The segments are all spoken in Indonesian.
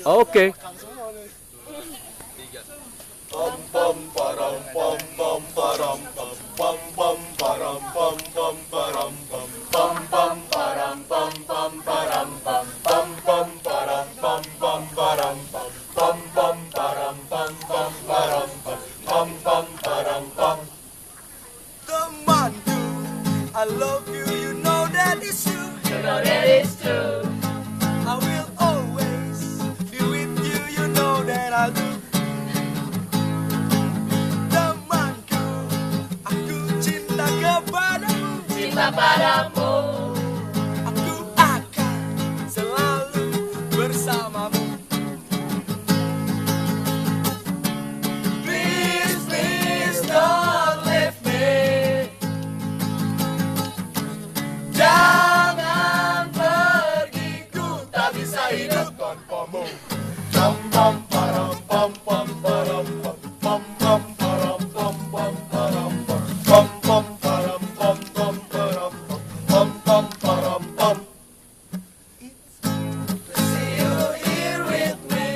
Oke. Pam pam param pam pam param pam pam pam param pam pam param pam pam pam param pam pam param pam pam pam param pam pam param pam pam pam param pam pam param pam pam pam param pam. Temanku, I love you, you know that it's true. You know that it's true. I will always be with you, you know that I do. Temanku, aku cinta kepadamu. Cinta padamu. Aku akan selalu bersamamu. Please, please don't leave me. Jangan pergi, ku tak bisa hidup tanpamu. Pam pam param pam pam param pam pam pam param pam pam param pam pam param pam pam param pam pam param pam. See you here with me.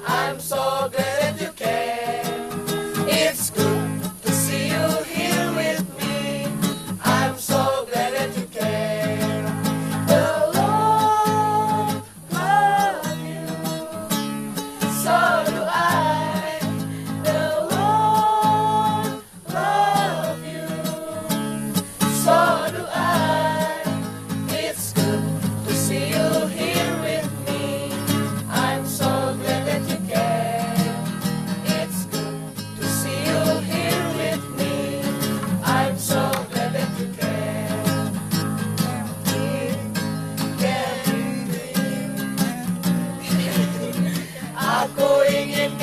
I'm so glad that you came. It's good to see you here with me. I'm so glad that you care. The Lord love you, so do I. The Lord love you, so do I. It's good to see you here with me. I'm so glad that you care. It's good to see you here with me. I'm so glad that you care. Aku ingin